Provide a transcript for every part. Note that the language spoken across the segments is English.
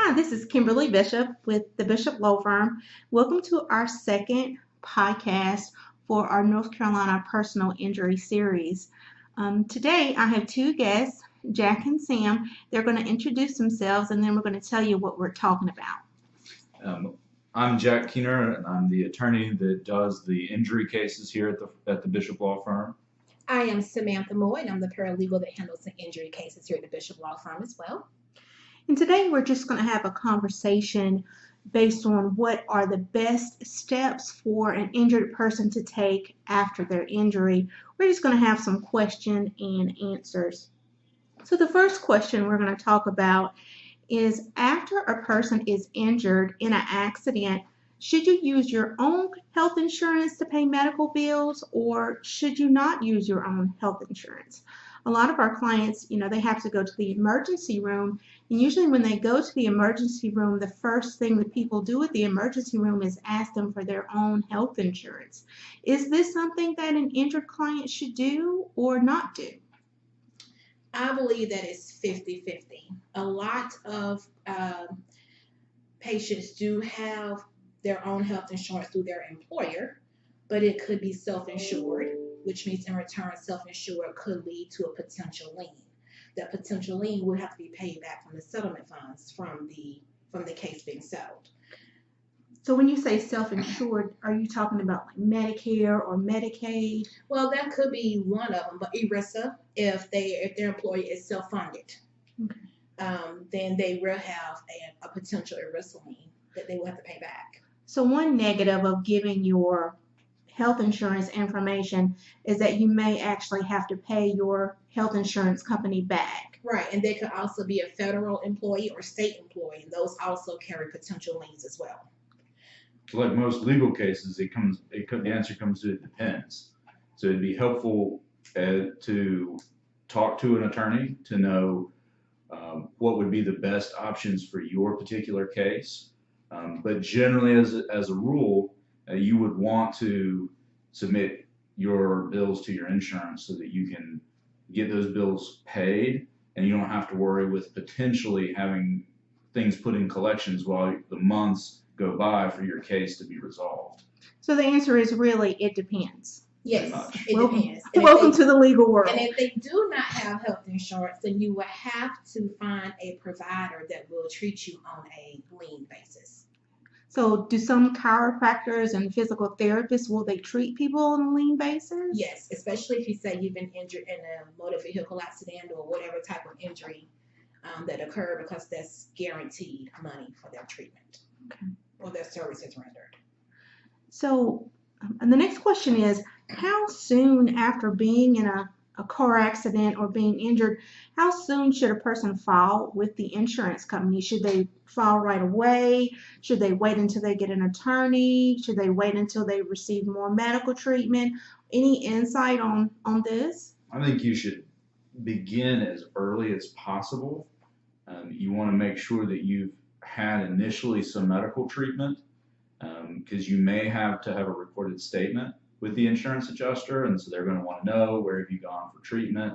Hi, this is Kimberly Bishop with the Bishop Law Firm. Welcome to our second podcast for our North Carolina Personal Injury Series. Today I have two guests, Jack and Sam. They're going to introduce themselves and then we're going to tell you what we're talking about. I'm Jack Keener, and I'm the attorney that does the injury cases here at the Bishop Law Firm. I am Samantha Couch-Moye, and I'm the paralegal that handles the injury cases here at the Bishop Law Firm as well. And today we're just going to have a conversation based on what are the best steps for an injured person to take after their injury. We're just going to have some question and answers. So the first question we're going to talk about is, after a person is injured in an accident, should you use your own health insurance to pay medical bills, or should you not use your own health insurance? A lot of our clients, they have to go to the emergency room, and usually when they go to the emergency room, the first thing that people do at the emergency room is ask them for their own health insurance. Is this something that an injured client should do or not do? I believe that it's 50-50. A lot of patients do have their own health insurance through their employer, but it could be self-insured, which means in return, self-insured could lead to a potential lien. That potential lien would have to be paid back from the settlement funds from the case being settled. So when you say self-insured, are you talking about like Medicare or Medicaid? Well, that could be one of them, but ERISA, if their employer is self-funded, then they will have a potential ERISA lien that they will have to pay back. So one negative of giving your health insurance information is that you may actually have to pay your health insurance company back. Right, and they could also be a federal employee or state employee, and those also carry potential liens as well. Like most legal cases, the answer comes to it depends. So it'd be helpful to talk to an attorney to know what would be the best options for your particular case. But generally, as a rule, you would want to submit your bills to your insurance so that you can get those bills paid, and you don't have to worry with potentially having things put in collections while the months go by for your case to be resolved. So the answer is really, it depends. Yes, it depends. Welcome to the legal world. And if they do not have health insurance, then you will have to find a provider that will treat you on a lien basis. So do some chiropractors and physical therapists, will they treat people on a lien basis? Yes, especially if you say you've been injured in a motor vehicle accident or whatever type of injury that occurred, because that's guaranteed money for their treatment or their services rendered. So and the next question is, how soon after being in a car accident or being injured, how soon should a person file with the insurance company? Should they file right away? Should they wait until they get an attorney? Should they wait until they receive more medical treatment? Any insight on this? I think you should begin as early as possible. You want to make sure that you've had initially some medical treatment, because you may have to have a recorded statement with the insurance adjuster, and so they're going to want to know where have you gone for treatment,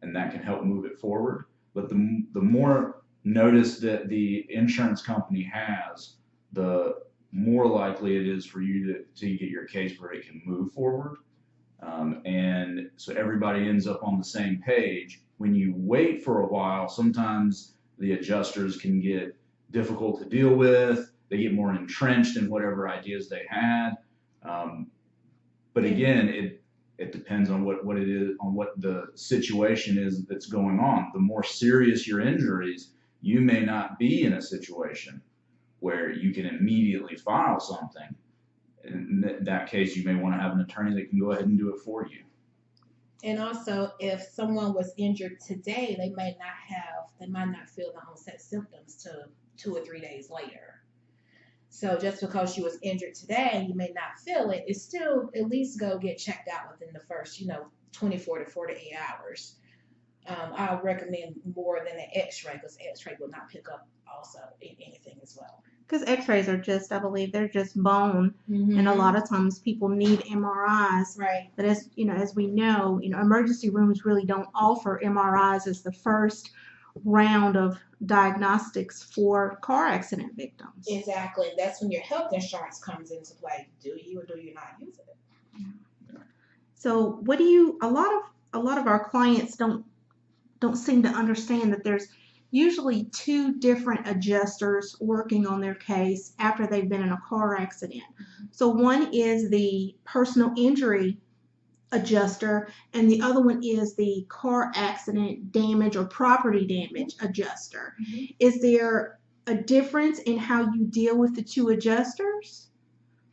and that can help move it forward. But the more notice that the insurance company has, the more likely it is for you to get your case where it can move forward. And so everybody ends up on the same page. When you wait for a while, sometimes the adjusters can get difficult to deal with. They get more entrenched in whatever ideas they had. But again, it depends on what it is, on what the situation is that's going on. The more serious your injuries, you may not be in a situation where you can immediately file something. In that case, you may want to have an attorney that can go ahead and do it for you. And also, if someone was injured today, they might not feel the onset symptoms till 2 or 3 days later. So just because you was injured today and you may not feel it, it's still at least go get checked out within the first, 24 to 48 hours. I recommend more than an x-ray, because x-ray will not pick up also anything as well. Because x-rays are just, I believe, they're just bone. And a lot of times people need MRIs. Right. But as we know, emergency rooms really don't offer MRIs as the first round of diagnostics for car accident victims. Exactly. That's when your health insurance comes into play. Do you or do you not use it? So what do you, a lot of our clients don't seem to understand that there's usually two different adjusters working on their case after they've been in a car accident. So one is the personal injury adjuster, and the other one is the car accident damage or property damage adjuster. Mhm. Is there a difference in how you deal with the two adjusters?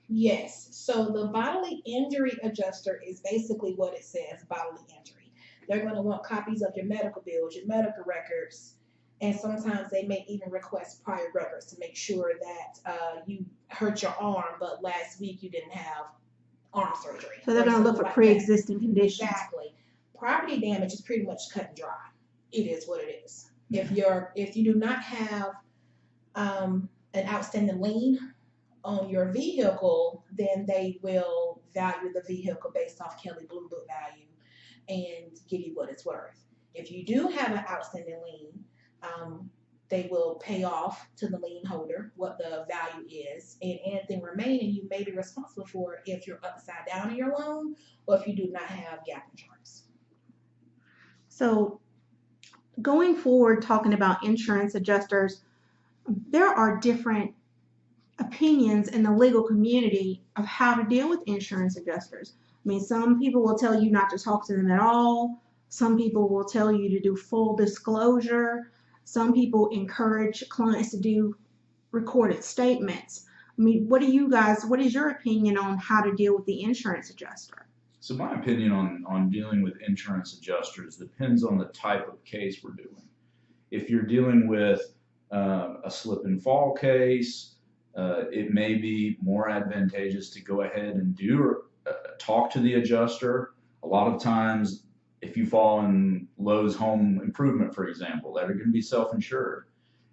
Yes. So the bodily injury adjuster is basically what it says, bodily injury. They're going to want copies of your medical bills, your medical records, and sometimes they may even request prior records to make sure that you hurt your arm, but last week you didn't have arm surgery. So they're going to look for like pre-existing conditions. Exactly. Property damage is pretty much cut and dry. It is what it is. If you do not have an outstanding lien on your vehicle, then they will value the vehicle based off Kelly Blue Book value and give you what it's worth. If you do have an outstanding lien, they will pay off to the lien holder what the value is, and anything remaining you may be responsible for if you're upside down in your loan or if you do not have gap insurance. So going forward, talking about insurance adjusters, there are different opinions in the legal community of how to deal with insurance adjusters. I mean, some people will tell you not to talk to them at all. Some people will tell you to do full disclosure. Some people encourage clients to do recorded statements. I mean, what is your opinion on how to deal with the insurance adjuster? So my opinion on dealing with insurance adjusters depends on the type of case we're doing. If you're dealing with a slip and fall case, it may be more advantageous to go ahead and talk to the adjuster. A lot of times, if you fall in Lowe's home improvement, for example, that are going to be self-insured,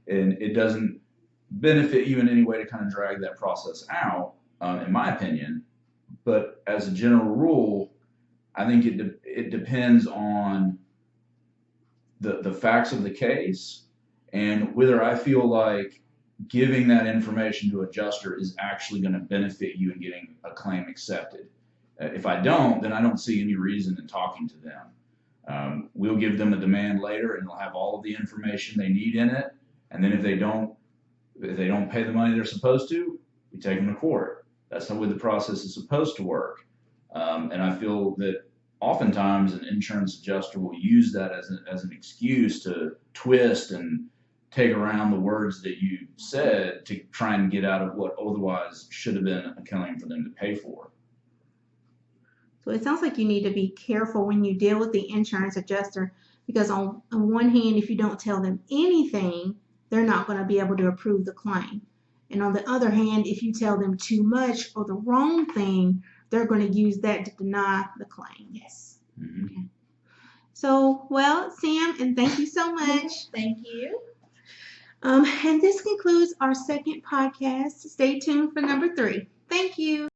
and it doesn't benefit you in any way to kind of drag that process out, in my opinion. But as a general rule, I think it depends on the facts of the case and whether I feel like giving that information to an adjuster is actually going to benefit you in getting a claim accepted. If I don't, then I don't see any reason in talking to them. We'll give them a demand later, and they'll have all of the information they need in it. And then if they don't pay the money they're supposed to, we take them to court. That's the way the process is supposed to work. And I feel that oftentimes an insurance adjuster will use that as an excuse to twist and take around the words that you said to try and get out of what otherwise should have been a claim for them to pay for. So it sounds like you need to be careful when you deal with the insurance adjuster, because on one hand, if you don't tell them anything, they're not going to be able to approve the claim. And on the other hand, if you tell them too much or the wrong thing, they're going to use that to deny the claim. Yes. Mm-hmm. Okay. So, well, Sam, and thank you so much. Thank you. And this concludes our second podcast. Stay tuned for number 3. Thank you.